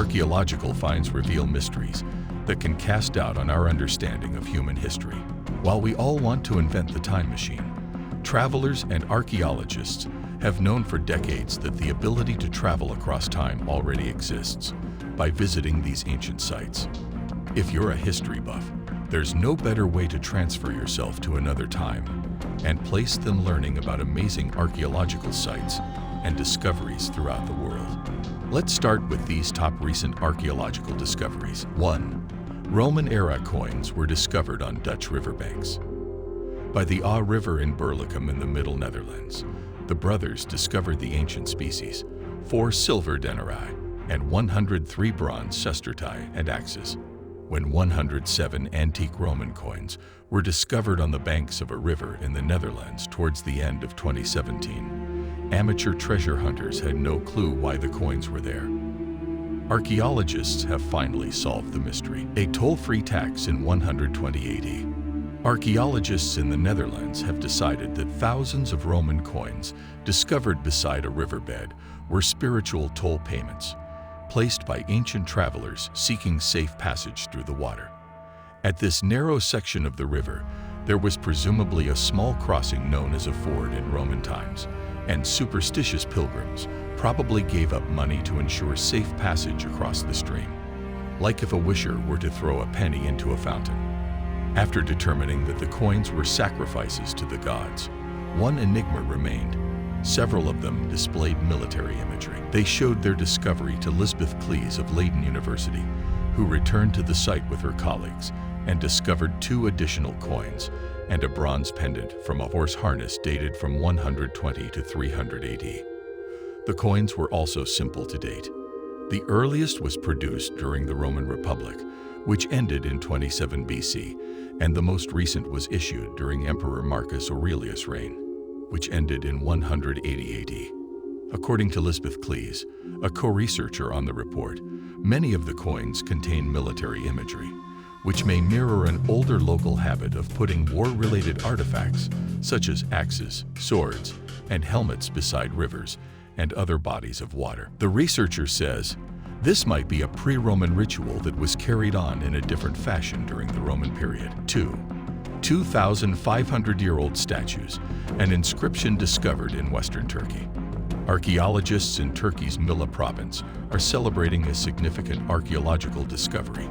Archaeological finds reveal mysteries that can cast doubt on our understanding of human history. While we all want to invent the time machine, travelers and archaeologists have known for decades that the ability to travel across time already exists by visiting these ancient sites. If you're a history buff, there's no better way to transfer yourself to another time and place than learning about amazing archaeological sites and discoveries throughout the world. Let's start with these top recent archaeological discoveries. 1. Roman-era coins were discovered on Dutch riverbanks. By the Aa River in Berlicum in the Middle Netherlands, the brothers discovered the ancient species, 4 silver denarii and 103 bronze sestertii and axes. When 107 antique Roman coins were discovered on the banks of a river in the Netherlands towards the end of 2017, amateur treasure hunters had no clue why the coins were there. Archaeologists have finally solved the mystery. A toll-free tax in 120 AD. Archaeologists in the Netherlands have decided that thousands of Roman coins discovered beside a riverbed were spiritual toll payments, placed by ancient travelers seeking safe passage through the water. At this narrow section of the river, there was presumably a small crossing known as a ford in Roman times, and superstitious pilgrims probably gave up money to ensure safe passage across the stream, like if a wisher were to throw a penny into a fountain. After determining that the coins were sacrifices to the gods, one enigma remained. Several of them displayed military imagery. They showed their discovery to Lisbeth Cleese of Leiden University, who returned to the site with her colleagues and discovered 2 additional coins and a bronze pendant from a horse harness dated from 120 to 300 AD. The coins were also simple to date. The earliest was produced during the Roman Republic, which ended in 27 BC, and the most recent was issued during Emperor Marcus Aurelius' reign, which ended in 180 AD. According to Lisbeth Cleese, a co-researcher on the report, many of the coins contain military imagery, which may mirror an older local habit of putting war-related artifacts, such as axes, swords, and helmets beside rivers and other bodies of water. The researcher says, this might be a pre-Roman ritual that was carried on in a different fashion during the Roman period. 2. 2,500-year-old statues, an inscription discovered in western Turkey. Archaeologists in Turkey's Milla province are celebrating a significant archaeological discovery.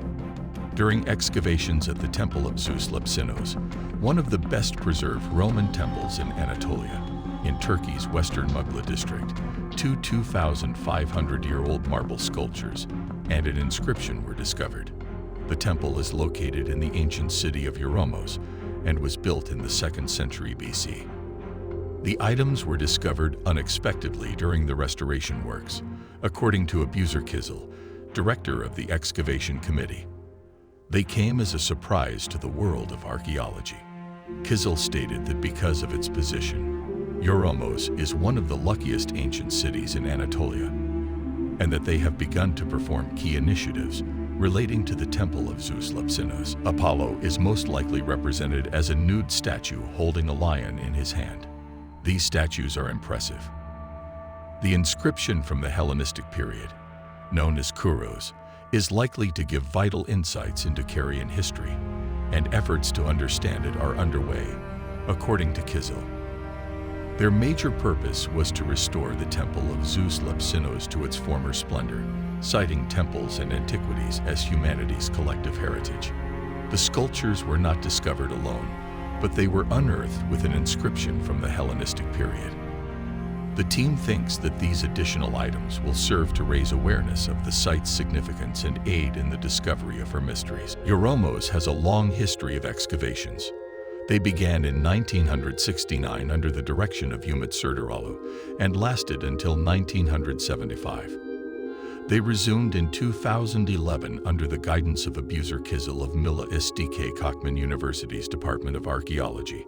During excavations at the Temple of Zeus Lapsinos, one of the best-preserved Roman temples in Anatolia, in Turkey's western Mugla district, 2 2,500-year-old marble sculptures and an inscription were discovered. The temple is located in the ancient city of Euromos and was built in the 2nd century BC. The items were discovered unexpectedly during the restoration works, according to Abuzer Kizil, director of the excavation committee. They came as a surprise to the world of archaeology. Kizil stated that because of its position, Euromos is one of the luckiest ancient cities in Anatolia, and that they have begun to perform key initiatives relating to the Temple of Zeus Lapsinos. Apollo is most likely represented as a nude statue holding a lion in his hand. These statues are impressive. The inscription from the Hellenistic period, known as Kouros, is likely to give vital insights into Carian history, and efforts to understand it are underway, according to Kizil. Their major purpose was to restore the Temple of Zeus Lapsinos to its former splendor, citing temples and antiquities as humanity's collective heritage. The sculptures were not discovered alone, but they were unearthed with an inscription from the Hellenistic period. The team thinks that these additional items will serve to raise awareness of the site's significance and aid in the discovery of her mysteries. Euromos has a long history of excavations. They began in 1969 under the direction of Umut Serdaroğlu and lasted until 1975. They resumed in 2011 under the guidance of Abuzer Kizil of Milla İstikye Koçman University's Department of Archaeology,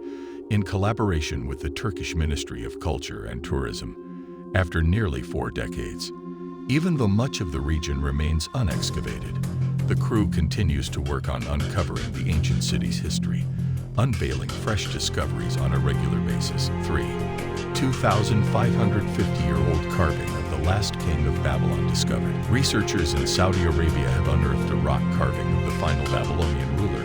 in collaboration with the Turkish Ministry of Culture and Tourism, after nearly 4 decades. Even though much of the region remains unexcavated, the crew continues to work on uncovering the ancient city's history, unveiling fresh discoveries on a regular basis. 3. 2,550-year-old carving of the last king of Babylon discovered. Researchers in Saudi Arabia have unearthed a rock carving of the final Babylonian ruler,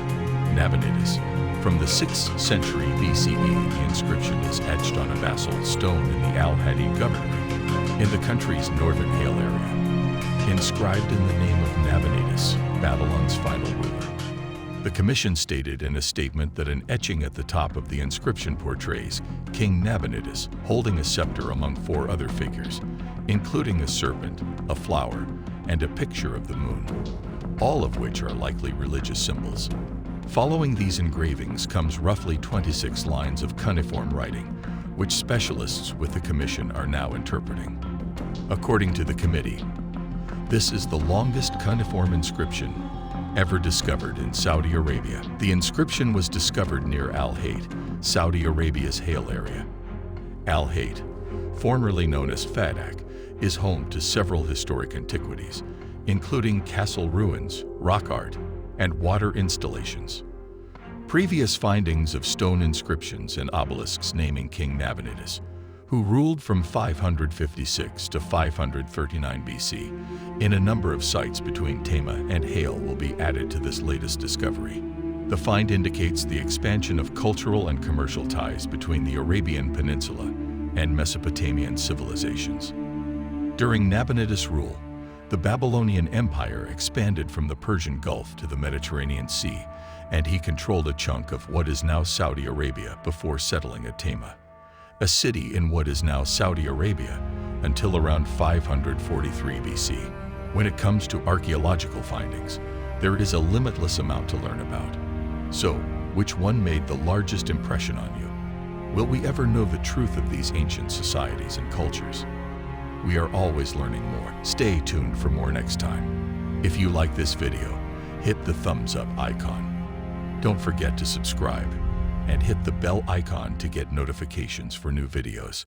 Nabonidus. From the 6th century BCE, the inscription is etched on a basalt stone in the Al-Hadid governorate, in the country's northern Hale area, inscribed in the name of Nabonidus, Babylon's final ruler. The commission stated in a statement that an etching at the top of the inscription portrays King Nabonidus holding a scepter among 4 other figures, including a serpent, a flower, and a picture of the moon, all of which are likely religious symbols. Following these engravings comes roughly 26 lines of cuneiform writing, which specialists with the commission are now interpreting. According to the committee, this is the longest cuneiform inscription ever discovered in Saudi Arabia. The inscription was discovered near Al-Hadid, Saudi Arabia's Hale area. Al-Hadid, formerly known as Fadak, is home to several historic antiquities, including castle ruins, rock art, and water installations. Previous findings of stone inscriptions and obelisks naming King Nabonidus, who ruled from 556 to 539 BC, in a number of sites between Tama and Hale will be added to this latest discovery. The find indicates the expansion of cultural and commercial ties between the Arabian Peninsula and Mesopotamian civilizations. During Nabonidus' rule, the Babylonian Empire expanded from the Persian Gulf to the Mediterranean Sea, and he controlled a chunk of what is now Saudi Arabia before settling at Tama, a city in what is now Saudi Arabia, until around 543 BC. When it comes to archaeological findings, there is a limitless amount to learn about. So, which one made the largest impression on you? Will we ever know the truth of these ancient societies and cultures? We are always learning more. Stay tuned for more next time. If you like this video, hit the thumbs up icon. Don't forget to subscribe and hit the bell icon to get notifications for new videos.